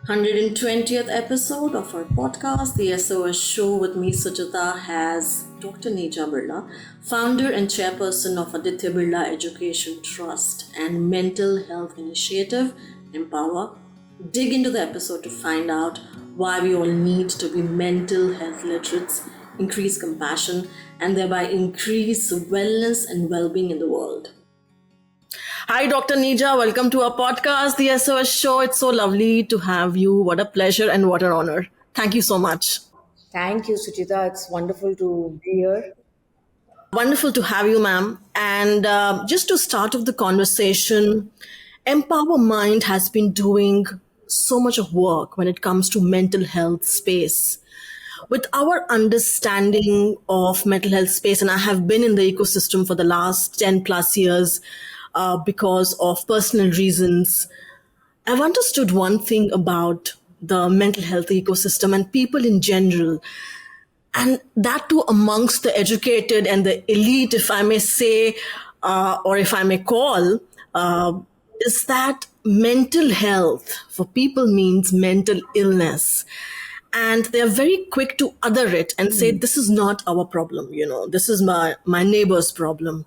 120th episode of our podcast, the SOS Show with me, Sujata, has Dr. Neerja Birla, founder and chairperson of Aditya Birla Education Trust and Mental Health Initiative, Empower. Dig into the episode to find out why we all need to be mental health literates, increase compassion, and thereby increase wellness and well-being in the world. Hi, Dr. Neerja. Welcome to our podcast, the SOS Show. It's so lovely to have you. What a pleasure and what an honor. Thank you so much. Thank you, Suchita. It's wonderful to be here. Wonderful to have you, ma'am. And just to start off the conversation, Empower Mind has been doing so much of work when it comes to mental health space. With our understanding of mental health space, and I have been in the ecosystem for the last 10 plus years, because of personal reasons, I've understood one thing about the mental health ecosystem and people in general, and that too amongst the educated and the elite, if I may say, or if I may call, is that mental health for people means mental illness. And they're very quick to other it and say, this is not our problem, this is my neighbor's problem.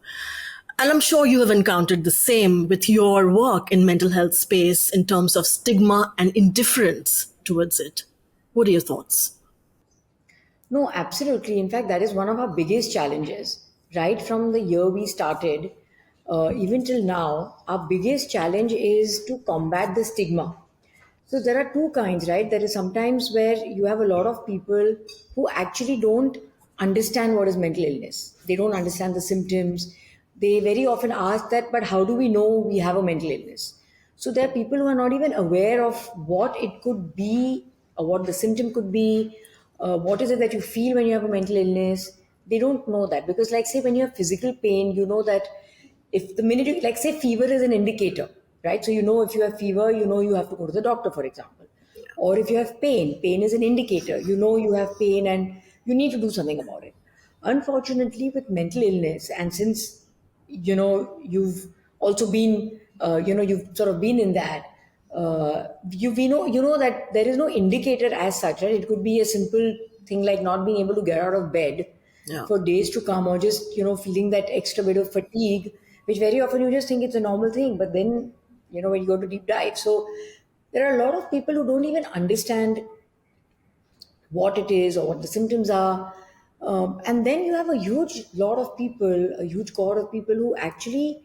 And I'm sure you have encountered the same with your work in mental health space in terms of stigma and indifference towards it. What are your thoughts? No, absolutely. In fact, that is one of our biggest challenges. Right from the year we started, even till now, our biggest challenge is to combat the stigma. So there are two kinds, right? There is sometimes where you have a lot of people who actually don't understand what is mental illness. They don't understand the symptoms. They very often ask that, but how do we know we have a mental illness? So there are people who are not even aware of what it could be, or what the symptom could be, what is it that you feel when you have a mental illness. They don't know that because, like, say, when you have physical pain, you know that if the minute you, like, say, fever is an indicator, right? So you know if you have fever, you know you have to go to the doctor, for example. Or if you have pain is an indicator. You know you have pain and you need to do something about it. Unfortunately, with mental illness, and since you've also been you've sort of been in that, you know that there is no indicator as such, right? It could be a simple thing like not being able to get out of bed for days to come, or just feeling that extra bit of fatigue, which very often you just think it's a normal thing, but then when you go to deep dive, so there are a lot of people who don't even understand what it is or what the symptoms are. And then you have a huge lot of people, a huge core of people who actually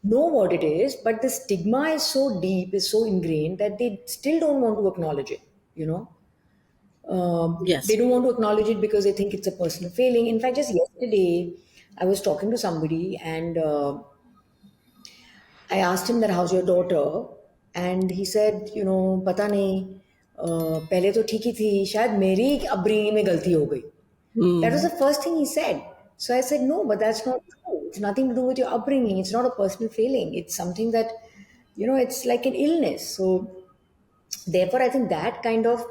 know what it is, but the stigma is so deep, is so ingrained that they still don't want to acknowledge it. Yes. They don't want to acknowledge it because they think it's a personal failing. In fact, just yesterday, I was talking to somebody and I asked him that, how's your daughter? And he said, पता नहीं, पहले तो ठीक ही थी, शायद मेरी upbringing में गलती हो गई. That was the first thing he said. So I said, no, but that's not true. It's nothing to do with your upbringing. It's not a personal failing. It's something that, it's like an illness. So therefore, I think that kind of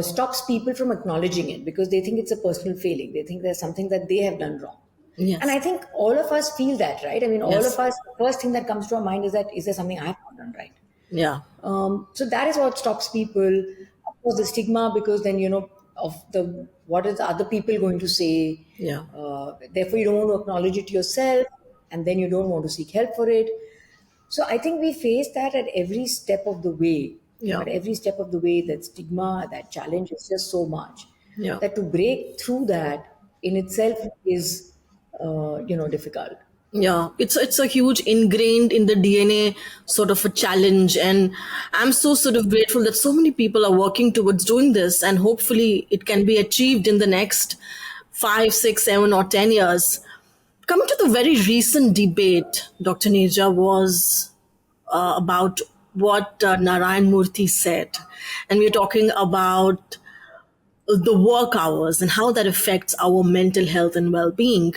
stops people from acknowledging it because they think it's a personal failing. They think there's something that they have done wrong. Yes. And I think all of us feel that, right? I mean, all of us, the first thing that comes to our mind is that, is there something I have not done right? Yeah. So that is what stops people. Of course, the stigma, because then, of the, what is the other people going to say? Yeah. Therefore, you don't want to acknowledge it yourself, and then you don't want to seek help for it. So I think we face that at every step of the way. Yeah. At every step of the way, that stigma, that challenge is just so much that to break through that in itself is, difficult. Yeah, it's a huge ingrained in the DNA sort of a challenge, and I'm so sort of grateful that so many people are working towards doing this, and hopefully it can be achieved in the next 5, 6, 7, or 10 years. Coming to the very recent debate, Dr. Neerja, was about what Narayan Murthy said, and we're talking about the work hours and how that affects our mental health and well-being.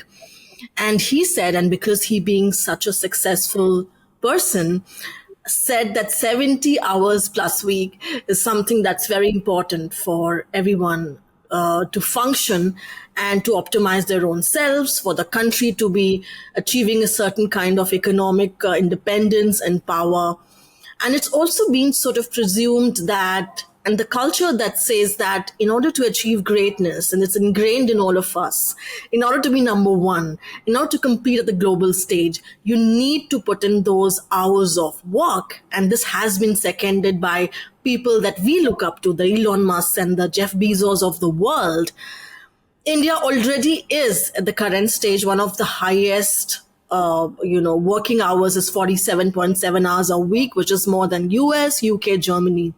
And he said, and because he being such a successful person, said that 70 hours plus week is something that's very important for everyone to function and to optimize their own selves, for the country to be achieving a certain kind of economic independence and power. And it's also been sort of presumed that, and the culture that says that in order to achieve greatness, and it's ingrained in all of us, in order to be number one, in order to compete at the global stage, you need to put in those hours of work. And this has been seconded by people that we look up to, the Elon Musk and the Jeff Bezos of the world. India already is at the current stage one of the highest, working hours is 47.7 hours a week, which is more than US, UK, Germany.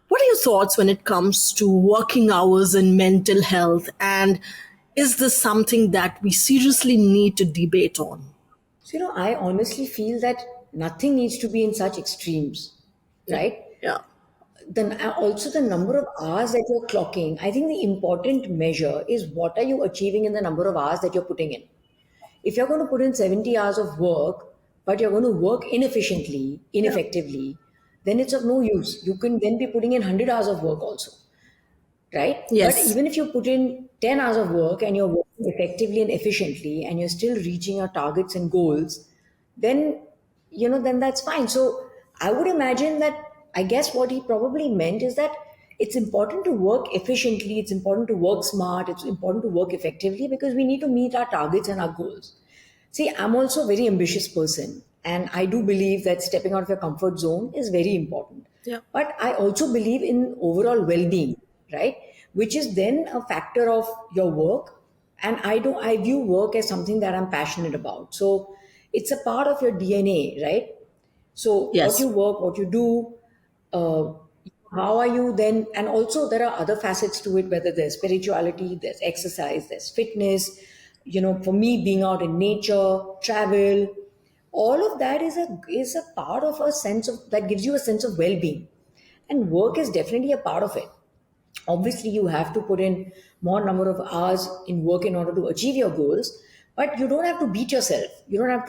What are your thoughts when it comes to working hours and mental health? And is this something that we seriously need to debate on? So, I honestly feel that nothing needs to be in such extremes, Yeah. right? Yeah. Then also the number of hours that you're clocking. I think the important measure is what are you achieving in the number of hours that you're putting in. If you're going to put in 70 hours of work, but you're going to work inefficiently, Yeah. ineffectively, then it's of no use. You can then be putting in 100 hours of work also, right? But Yes. even if you put in 10 hours of work and you're working effectively and efficiently and you're still reaching your targets and goals, then, then that's fine. So I would imagine that, I guess what he probably meant is that it's important to work efficiently, it's important to work smart, it's important to work effectively because we need to meet our targets and our goals. See, I'm also a very ambitious person, and I do believe that stepping out of your comfort zone is very important. Yeah. But I also believe in overall well being, right? Which is then a factor of your work. And I view work as something that I'm passionate about. So it's a part of your DNA, right? So what you Yes. work, what you do, uh, how are you then? And also there are other facets to it, whether there's spirituality, there's exercise, there's fitness. For me, being out in nature, travel, all of that is a part of a sense of that gives you a sense of well-being, and work is definitely a part of it. Obviously you have to put in more number of hours in work in order to achieve your goals, but you don't have to beat yourself. You don't have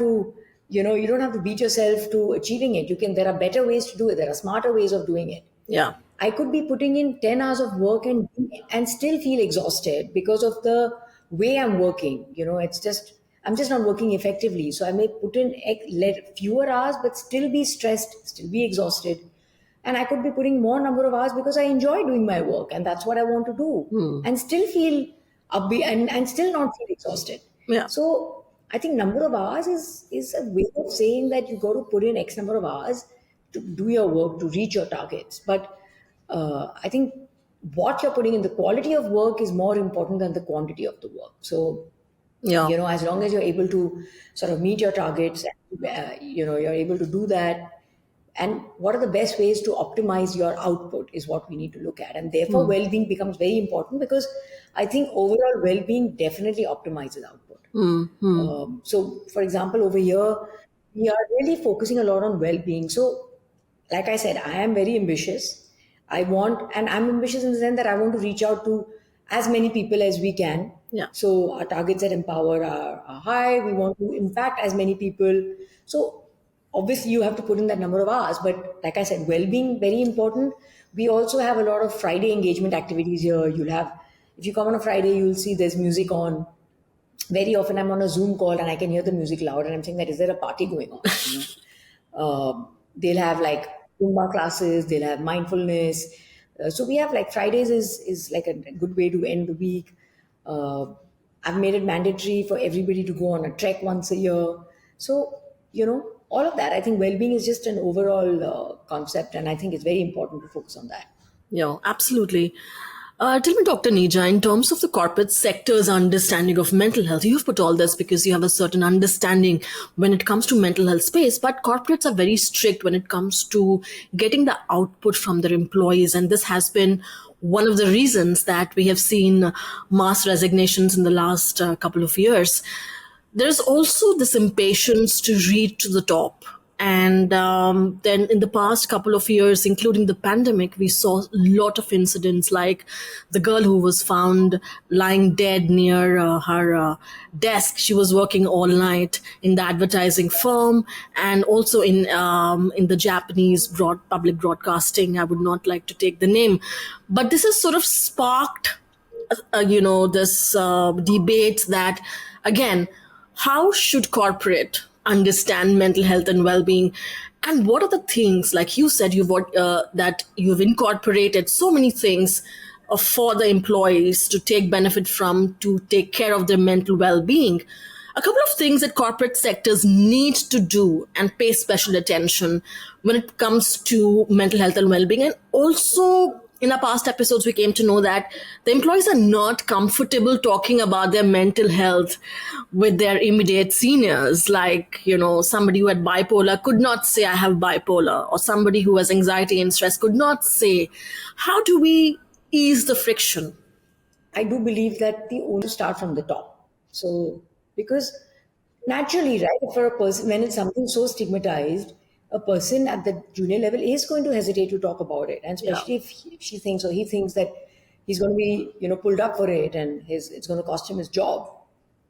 to beat yourself to achieving it. There are better ways to do it, there are smarter ways of doing it. Yeah. I could be putting in 10 hours of work and still feel exhausted because of the way I'm working. I'm just not working effectively. So I may put in fewer hours, but still be stressed, still be exhausted. And I could be putting more number of hours because I enjoy doing my work and that's what I want to do, and still feel upbeat and still not feel exhausted. Yeah. So I think number of hours is a way of saying that you got to put in X number of hours to do your work to reach your targets. But I think what you're putting in, the quality of work is more important than the quantity of the work. So Yeah. as long as you're able to sort of meet your targets, you're able to do that. And what are the best ways to optimize your output is what we need to look at. And therefore, well-being becomes very important because I think overall well-being definitely optimizes output. So, for example, over here, we are really focusing a lot on well-being. So, like I said, I am very ambitious. And I'm ambitious in the sense that I want to reach out to as many people as we can. Yeah. So, our targets at Empower are high. We want to impact as many people. So, obviously, you have to put in that number of hours. But, like I said, well being, very important. We also have a lot of Friday engagement activities here. If you come on a Friday, you'll see there's music on. Very often I'm on a Zoom call and I can hear the music loud and I'm saying that, is there a party going on? They'll have like Zumba classes, they'll have mindfulness. So we have like Fridays is like a good way to end the week. Uh, I've made it mandatory for everybody to go on a trek once a year. So, all of that, I think well-being is just an overall concept, and I think it's very important to focus on that. Yeah, absolutely. Tell me, Dr. Neerja, in terms of the corporate sector's understanding of mental health, you've put all this because you have a certain understanding when it comes to mental health space, but corporates are very strict when it comes to getting the output from their employees. And this has been one of the reasons that we have seen mass resignations in the last couple of years. There's also this impatience to reach to the top. And then in the past couple of years, including the pandemic, we saw a lot of incidents like the girl who was found lying dead near her desk. She was working all night in the advertising firm and also in the Japanese public broadcasting. I would not like to take the name. But this has sort of sparked this debate that, again, how should corporate understand mental health and well-being, And what are the things, like you said, that you've incorporated so many things for the employees to take benefit from, to take care of their mental well-being. A couple of things that corporate sectors need to do and pay special attention when it comes to mental health and well-being. And also, in our past episodes, we came to know that the employees are not comfortable talking about their mental health with their immediate seniors. Like, somebody who had bipolar could not say, I have bipolar, or somebody who has anxiety and stress could not say. How do we ease the friction? I do believe that the only start from the top. So, because naturally, right, for a person, when it's something so stigmatized, a person at the junior level is going to hesitate to talk about it. And Yeah, especially if she thinks or he thinks that he's going to be, pulled up for it and it's going to cost him his job.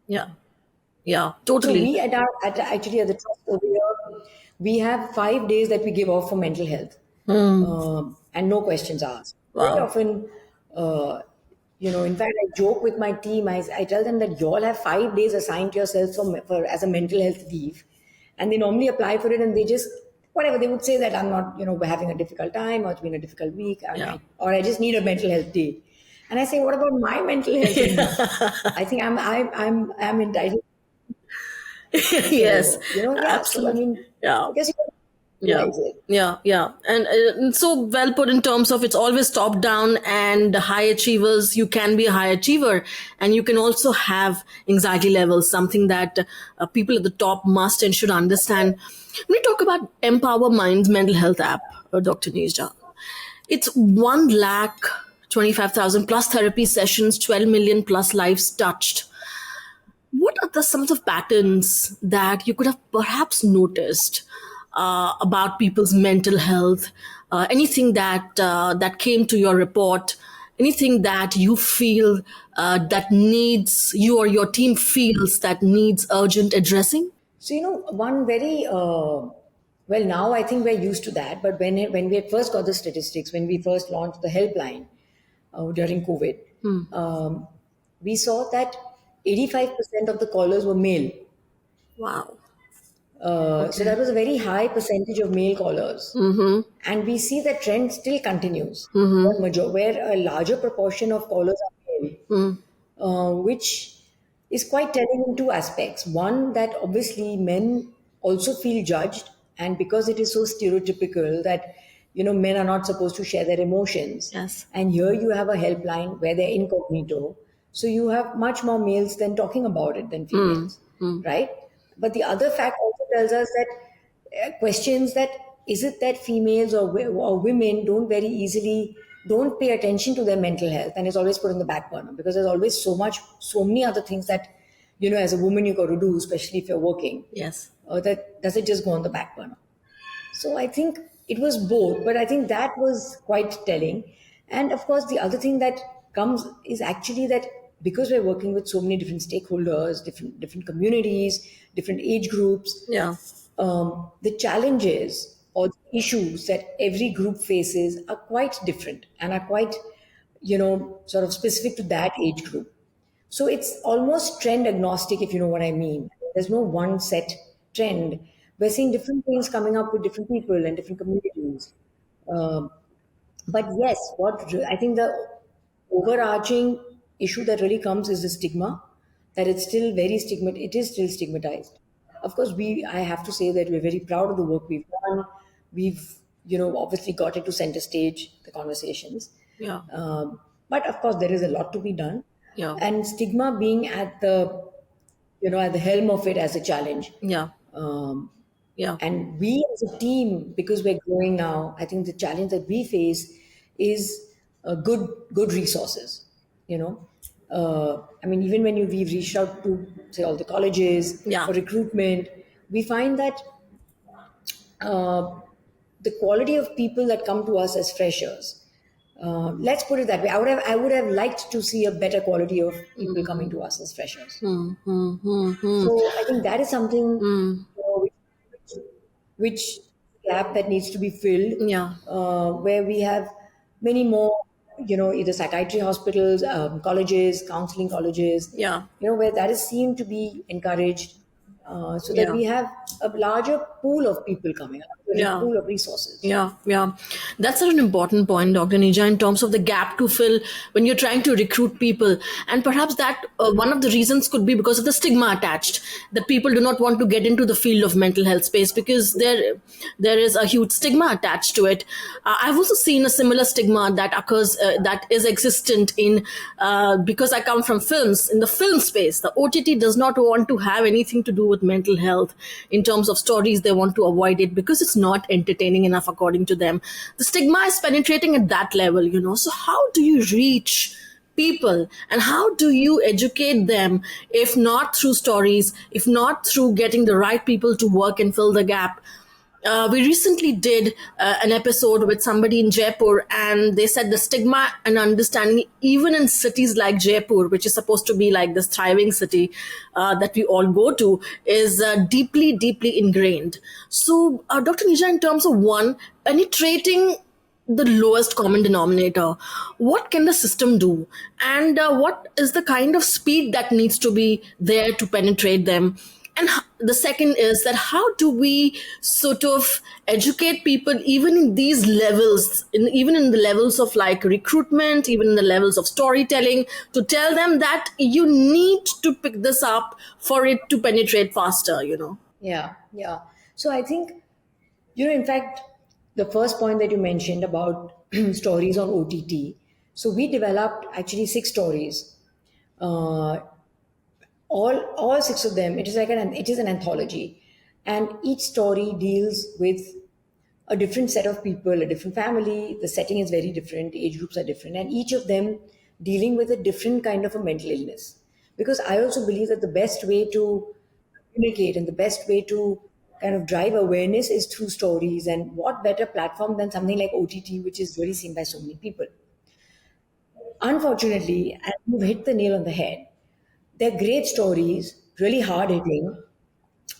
yeah, yeah, So totally. we actually at the trust over here, we have 5 days that we give off for mental health, and no questions asked. Very Wow. often, uh, in fact, I joke with my team. I tell them that you all have 5 days assigned to yourselves for as a mental health leave, and they normally apply for it, and they just whatever they would say that I'm not, we're having a difficult time, or it's been a difficult week, Yeah. or I just need a mental health day. And I say, what about my mental health leave? I think I'm entitled. Yes, So, yeah. So, I absolutely. mean, Yeah. I guess you can Yeah, realize it. yeah, yeah. And so well put in terms of it's always top down, and the high achievers, you can be a high achiever, and you can also have anxiety levels, something that people at the top must and should understand. When we talk about Empower Minds mental health app, Dr. Neerja, it's 1,25,000 plus therapy sessions, 12 million plus lives touched. What are the some of the patterns that you could have perhaps noticed about people's mental health? Anything that came to your report? Anything that you feel that needs you or your team feels that needs urgent addressing? So, one very, well, now I think we're used to that. But when we had first got the statistics, when we first launched the helpline during COVID, um, we saw that 85% of the callers were male. Wow. So Okay. that was a very high percentage of male callers. And we see that trend still continues, where a larger proportion of callers are male, which is quite telling in two aspects. One, that obviously men also feel judged, and because it is so stereotypical that men are not supposed to share their emotions, Yes. and here you have a helpline where they're incognito, so you have much more males than talking about it than females, right? But the other fact also tells us that questions that is it that females or women don't pay attention to their mental health, and it's always put on the back burner because there's always so many other things that as a woman you got to do, especially if you're working, Yes. that does it just go on the back burner. So I think it was both, but I think that was quite telling. And of course, the other thing that comes is actually that because we're working with so many different stakeholders, different communities, different age groups, Yeah. the challenges or the issues that every group faces are quite different and are quite, sort of specific to that age group. So it's almost trend agnostic, if you know what I mean. There's no one set trend. We're seeing different things coming up with different people and different communities. Um, but yes, I think the overarching issue that really comes is the stigma, that it's still it is still stigmatized. Of course, I have to say that we're very proud of the work we've done. We've, obviously got it to center stage, the conversations. Yeah. But of course, there is a lot to be done. Yeah. And stigma being at the helm of it as a challenge. Yeah. Um, Yeah. and we as a team, because we're growing now, I think the challenge that we face is good resources. You know, I mean, even when we've reached out to say all the colleges Yeah. for recruitment, we find that uh, the quality of people that come to us as freshers. Let's put it that way. I would have liked to see a better quality of people coming to us as freshers. So I think that is something, which gap that needs to be filled, Yeah. where we have many more, either psychiatry hospitals, colleges, counseling colleges, Yeah. where that is seen to be encouraged, so that Yeah. we have a larger pool of people coming up, a Yeah. pool of resources. Yeah, yeah. That's such an important point, Dr. Neerja, in terms of the gap to fill when you're trying to recruit people. And perhaps that one of the reasons could be because of the stigma attached, that people do not want to get into the field of mental health space because there is a huge stigma attached to it. I've also seen a similar stigma that occurs, that is existent in, because I come from films, in the film space. The OTT does not want to have anything to do with mental health in terms of stories. They want to avoid it because it's not entertaining enough, according to them. The stigma is penetrating at that level. So, how do you reach people and how do you educate them if not through stories, if not through getting the right people to work and fill the gap? We recently did an episode with somebody in Jaipur, and they said the stigma and understanding, even in cities like Jaipur, which is supposed to be like this thriving city that we all go to, is deeply, deeply ingrained. So, Dr. Neerja, in terms of one, penetrating the lowest common denominator, what can the system do, and what is the kind of speed that needs to be there to penetrate them? And the second is that how do we sort of educate people even in these levels, even in the levels of like recruitment, even in the levels of storytelling, to tell them that you need to pick this up for it to penetrate faster? Yeah, yeah. So I think, in fact, the first point that you mentioned about stories on OTT. So we developed actually 6 stories. Uh, all 6 of them. It is an anthology, and each story deals with a different set of people, a different family. The setting is very different. Age groups are different, and each of them dealing with a different kind of a mental illness. Because I also believe that the best way to communicate and the best way to kind of drive awareness is through stories. And what better platform than something like OTT, which is really seen by so many people. Unfortunately, and you've hit the nail on the head, they're great stories, really hard hitting.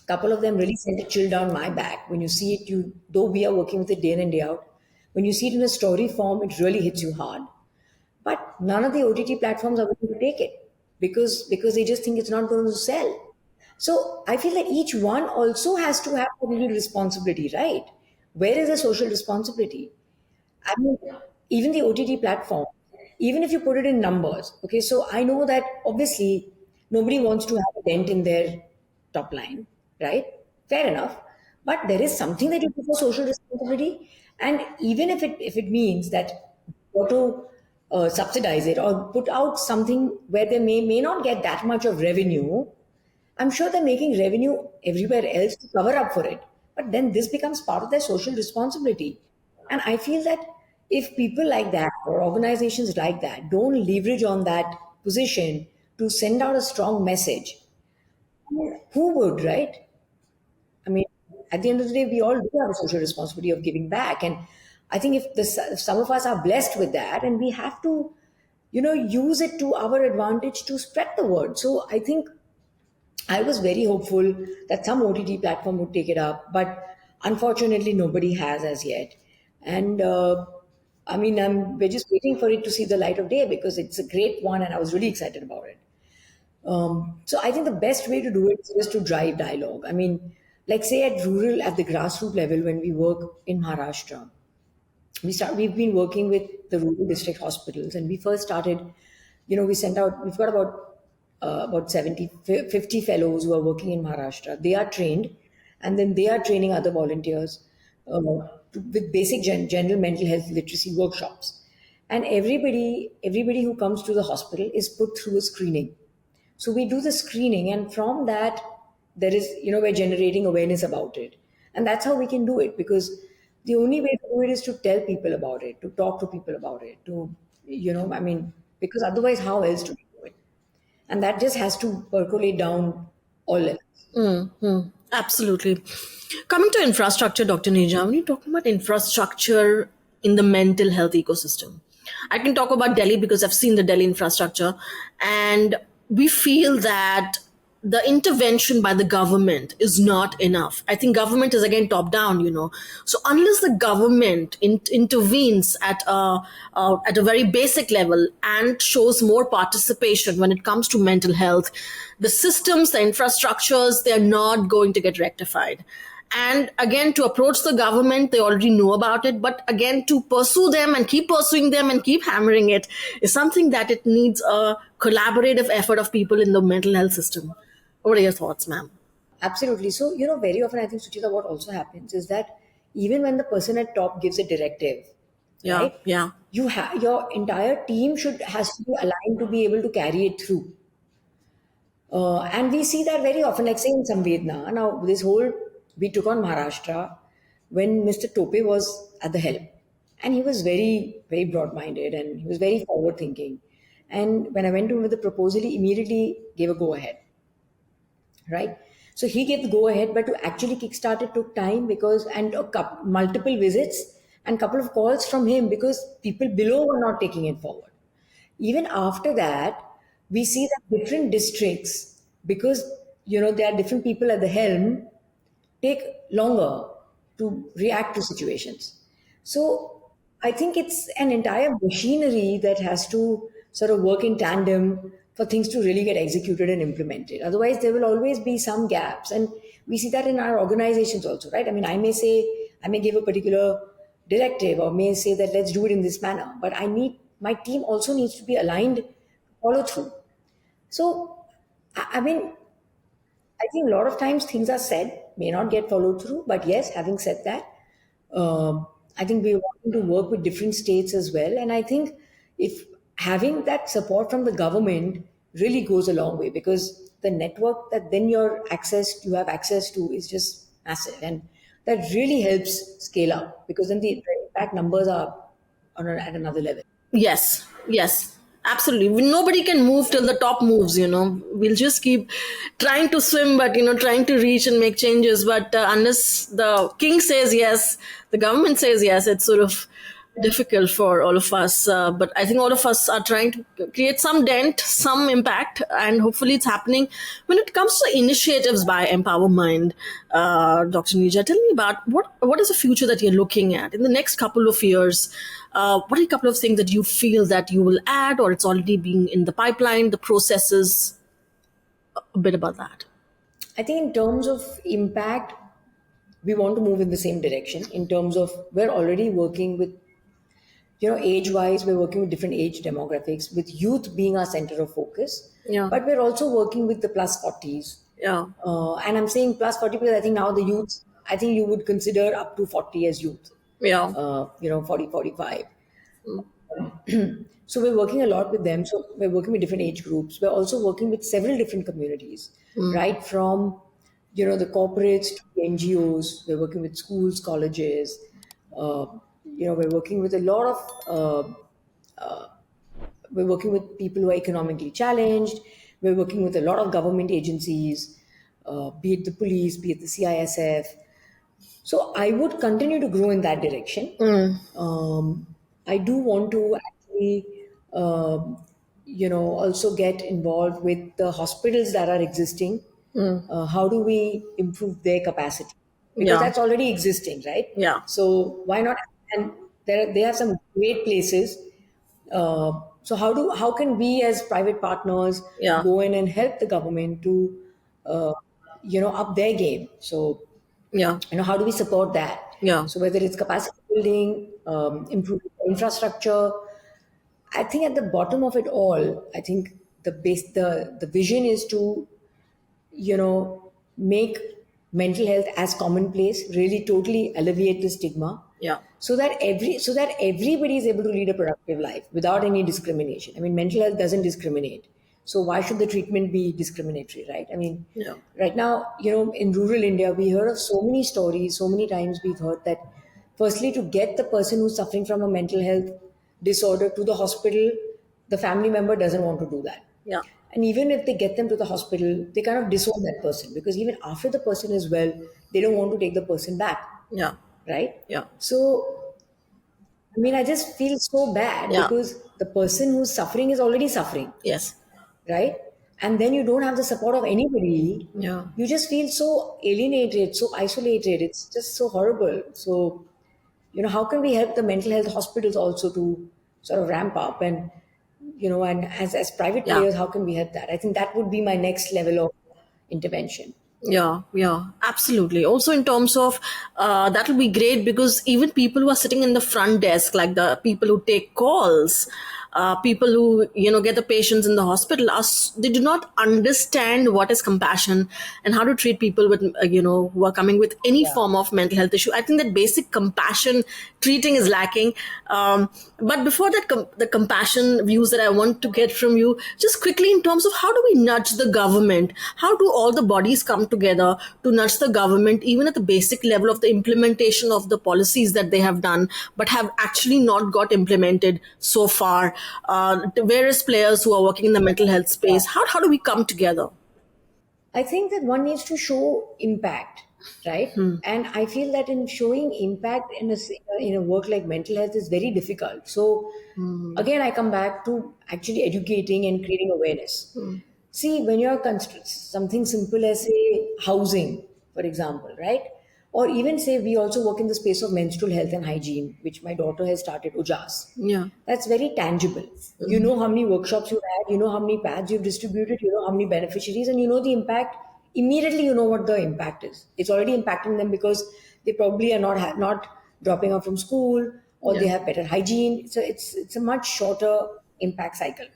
Couple of them really sent a chill down my back. When you see it, though we are working with it day in and day out, when you see it in a story form, it really hits you hard. But none of the OTT platforms are willing to take it because they just think it's not going to sell. So I feel that each one also has to have a little responsibility, right? Where is the social responsibility? I mean, even the OTT platform, even if you put it in numbers, okay, so I know that obviously nobody wants to have a dent in their top line, right? Fair enough. But there is something that you do for social responsibility. And even if it means that you want to subsidize it or put out something where they may not get that much of revenue, I'm sure they're making revenue everywhere else to cover up for it. But then this becomes part of their social responsibility. And I feel that if people like that or organizations like that don't leverage on that position to send out a strong message, who would, right? I mean, at the end of the day, we all do have a social responsibility of giving back. And I think if some of us are blessed with that, and we have to, use it to our advantage to spread the word. So I think I was very hopeful that some OTT platform would take it up, but unfortunately, nobody has as yet. And I mean, we're just waiting for it to see the light of day because it's a great one, and I was really excited about it. So I think the best way to do it is just to drive dialogue. I mean, like say at the grassroots level, when we work in Maharashtra, we've been working with the rural district hospitals, and we first started, we've got about 70, 50 fellows who are working in Maharashtra. They are trained, and then they are training other volunteers with basic general mental health literacy workshops. And everybody who comes to the hospital is put through a screening. So we do the screening, and from that, there is, we're generating awareness about it. And that's how we can do it, because the only way to do it is to tell people about it, to talk to people about it, I mean, because otherwise, how else do we do it? And that just has to percolate down all levels. Absolutely. Coming to infrastructure, Dr. Neerja, when you're talking about infrastructure in the mental health ecosystem, I can talk about Delhi because I've seen the Delhi infrastructure, and we feel that the intervention by the government is not enough. I think government is again top down. So unless the government intervenes at a very basic level and shows more participation when it comes to mental health, the systems, the infrastructures, they're not going to get rectified. And again, to approach the government, they already know about it. But again, to pursue them and keep pursuing them and keep hammering it is something that it needs a collaborative effort of people in the mental health system. What are your thoughts, ma'am? Absolutely. So, very often I think, Suchita, what also happens is that even when the person at top gives a directive, Yeah, right, yeah, your entire team has to be aligned to be able to carry it through. And we see that very often, like say in Samvedna. Now, we took on Maharashtra when Mr. Tope was at the helm. And he was very, very broad minded and he was very forward thinking. And when I went to him with the proposal, he immediately gave a go ahead, right? So he gave the go ahead, but to actually kickstart it took time because, and multiple visits and couple of calls from him because people below were not taking it forward. Even after that, we see that different districts, because there are different people at the helm, take longer to react to situations. So I think it's an entire machinery that has to sort of work in tandem for things to really get executed and implemented. Otherwise, there will always be some gaps. And we see that in our organizations also, right? I mean, I may give a particular directive or may say that let's do it in this manner, but my team also needs to be aligned, follow through. So, I mean, I think a lot of times things are said, may not get followed through. But yes, having said that, I think we want to work with different states as well. And I think if having that support from the government really goes a long way because the network that then you have access to is just massive. And that really helps scale up because then the impact numbers are at another level. yes, yes, absolutely. Nobody can move till the top moves. We'll just keep trying to swim, but trying to reach and make changes. But unless the king says yes, the government says yes, it's sort of difficult for all of us. But I think all of us are trying to create some dent, some impact, and hopefully it's happening. When it comes to initiatives by Empower Mind, Dr. Neerja, tell me about what is the future that you're looking at in the next couple of years. What are a couple of things that you feel that you will add, or it's already being in the pipeline, the processes? A bit about that. I think in terms of impact, we want to move in the same direction in terms of we're already working with, age wise, we're working with different age demographics, with youth being our center of focus, Yeah, but we're also working with the plus 40s. yeah, And I'm saying plus 40 because I think now the youth, I think you would consider up to 40 as youth, yeah, 40, 45. So we're working a lot with them. So we're working with different age groups. We're also working with several different communities, right from the corporates to the NGOs. We're working with schools, colleges. Uh, we're working with a lot of we're working with people who are economically challenged. We're working with a lot of government agencies, be it the police, be it the CISF. So I would continue to grow in that direction. I do want to actually, also get involved with the hospitals that are existing. How do we improve their capacity? Because yeah, that's already existing, right? yeah, So why not? And they have some great places. So how can we as private partners yeah, go in and help the government to uh, up their game? So yeah, how do we support that? yeah, So whether it's capacity building, improving infrastructure, I think at the bottom of it all, I think the vision is to make mental health as commonplace, really totally alleviate the stigma, yeah, so that everybody is able to lead a productive life without any discrimination. I mean, mental health doesn't discriminate. So why should the treatment be discriminatory, right? I mean, yeah, right now, in rural India, we heard of so many stories, so many times we've heard that firstly, to get the person who's suffering from a mental health disorder to the hospital, the family member doesn't want to do that. yeah, And even if they get them to the hospital, they kind of disown that person because even after the person is well, they don't want to take the person back, yeah, right? yeah, So, I mean, I just feel so bad yeah, because the person who's suffering is already suffering, yes, right? And then you don't have the support of anybody. yeah, You just feel so alienated, so isolated. It's just so horrible. So, how can we help the mental health hospitals also to sort of ramp up and as private yeah. players, how can we help that? I think that would be my next level of intervention. Yeah, yeah, absolutely. Also, in terms of that will be great because even people who are sitting in the front desk, like the people who take calls, people who get the patients in the hospital, they do not understand what is compassion and how to treat people with who are coming with any Yeah. form of mental health issue. I think that basic compassion treating is lacking. But before that, the compassion views that I want to get from you, just quickly in terms of how do we nudge the government? How do all the bodies come together to nudge the government, even at the basic level of the implementation of the policies that they have done, but have actually not got implemented so far? The various players who are working in the mental health Yeah. space, how do we come together? I think that one needs to show impact, right? And I feel that in showing impact in a work like mental health is very difficult. So again, I come back to actually educating and creating awareness. See, when you're something simple as say housing, for example, right? Or even say we also work in the space of menstrual health and hygiene, which my daughter has started, Ujas. Yeah, That's very tangible. You know how many workshops you've had, you know how many pads you've distributed, you know how many beneficiaries, and you know the impact. Immediately, you know what the impact is. It's already impacting them because they probably are not dropping out from school, or they yeah, have better hygiene. So it's a much shorter impact cycle.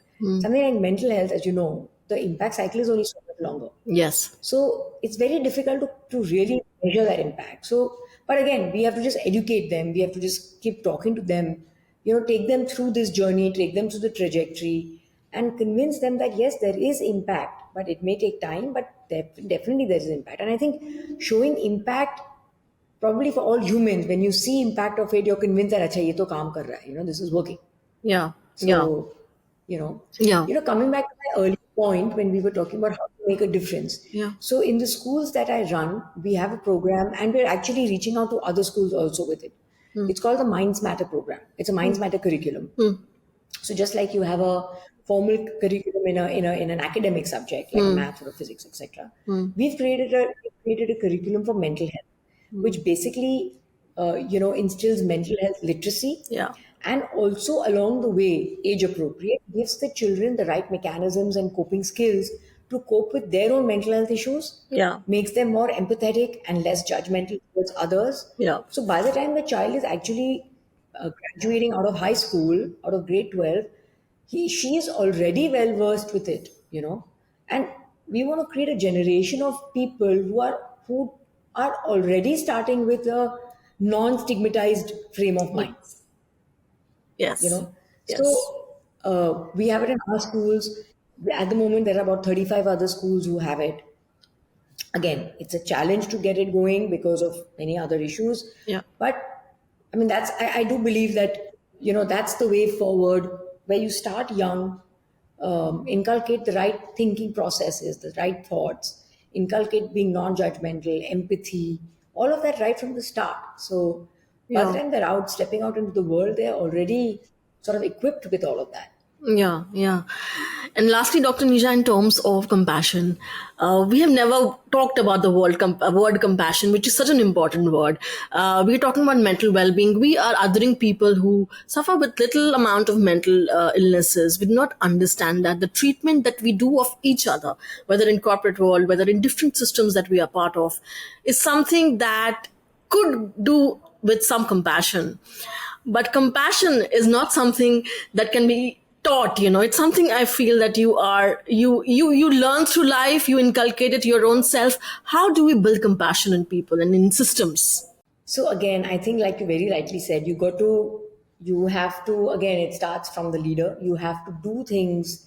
Something like mental health, as you know, the impact cycle is only so much longer. yes, So it's very difficult to really measure that impact. So, but again, we have to just educate them. We have to just keep talking to them, take them through this journey, take them through the trajectory, and convince them that yes, there is impact, but it may take time, but definitely there is impact. And I think showing impact, probably for all humans, when you see impact of it, you're convinced that acha, ye to kaam kar raha hai, this is working. yeah, yeah, So, you know, yeah, coming back to my earlier point when we were talking about how to make a difference. yeah. So, in the schools that I run, we have a program, and we're actually reaching out to other schools also with it. It's called the Minds Matter program. It's a Minds Matter curriculum. So, just like you have a formal curriculum in an academic subject like a math or a physics, etc., we've created a curriculum for mental health, which basically instills mental health literacy, Yeah, and also along the way, age appropriate, gives the children the right mechanisms and coping skills to cope with their own mental health issues, yeah, makes them more empathetic and less judgmental towards others. yeah, So by the time the child is actually graduating out of high school, out of grade 12, she is already well versed with it. And we want to create a generation of people who are already starting with a non-stigmatized frame of mind. yes, you yes, know so yes, we have it in our schools. At the moment there are about 35 other schools who have it. Again, it's a challenge to get it going because of many other issues, yeah, but I mean I do believe that that's the way forward, where you start young, inculcate the right thinking processes, the right thoughts, inculcate being non-judgmental, empathy, all of that right from the start. So by the yeah. time they're out, stepping out into the world, they're already sort of equipped with all of that. Yeah, yeah. And lastly, Dr. Neerja, in terms of compassion, we have never talked about the word compassion, which is such an important word. We're talking about mental well-being. We are othering people who suffer with little amount of mental illnesses. We do not understand that the treatment that we do of each other, whether in corporate world, whether in different systems that we are part of, is something that could do with some compassion. But compassion is not something that can be taught. It's something I feel that you learn through life, you inculcate it your own self. How do we build compassion in people and in systems? So again, I think like you very rightly said, you have to, again, it starts from the leader. You have to do things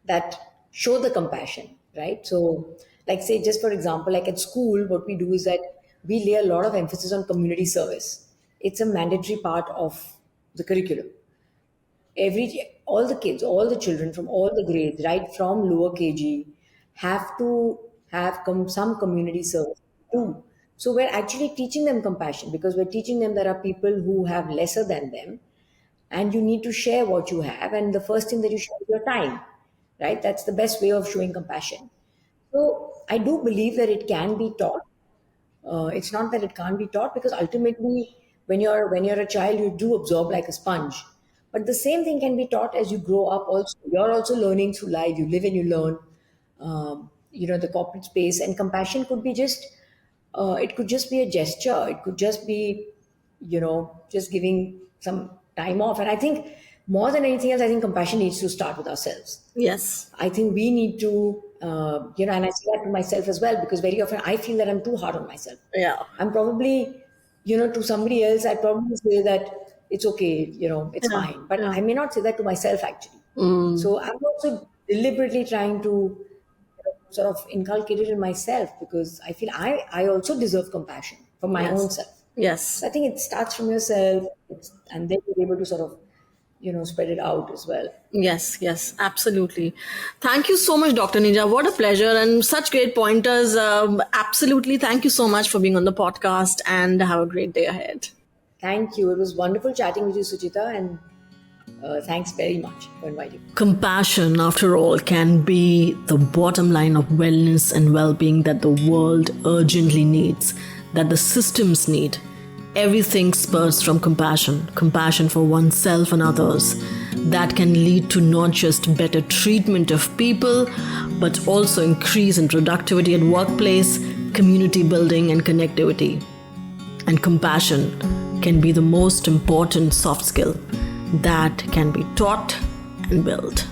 that show the compassion, right? So like say, just for example, like at school, what we do is that we lay a lot of emphasis on community service. It's a mandatory part of the curriculum. All the kids, all the children from all the grades, right from lower KG, have to have some community service too. So we're actually teaching them compassion, because we're teaching them there are people who have lesser than them, and you need to share what you have. And the first thing that you share is your time, right? That's the best way of showing compassion. So I do believe that it can be taught. It's not that it can't be taught, because ultimately, when you're a child, you do absorb like a sponge. But the same thing can be taught as you grow up. Also, you're also learning through life. You live and you learn. the corporate space, and compassion could be just it could just be a gesture. It could just be, just giving some time off. And I think more than anything else, I think compassion needs to start with ourselves. Yes. I think we need to, and I say that to myself as well, because very often I feel that I'm too hard on myself. Yeah. I'm probably, to somebody else, I'd probably say that it's okay, it's Yeah. fine. But Yeah. I may not say that to myself actually. So I'm also deliberately trying to sort of inculcate it in myself, because I feel I also deserve compassion for my own Yes. self. Yes. So I think it starts from yourself, and then you're able to sort of, spread it out as well. Yes, yes, absolutely. Thank you so much, Dr. Neerja. What a pleasure and such great pointers. Absolutely. Thank you so much for being on the podcast and have a great day ahead. Thank you. It was wonderful chatting with you, Suchita, and thanks very much for inviting me. Compassion, after all, can be the bottom line of wellness and well being that the world urgently needs, that the systems need. Everything spurs from compassion for oneself and others. That can lead to not just better treatment of people, but also increase in productivity at workplace, community building, and connectivity. And compassion can be the most important soft skill that can be taught and built.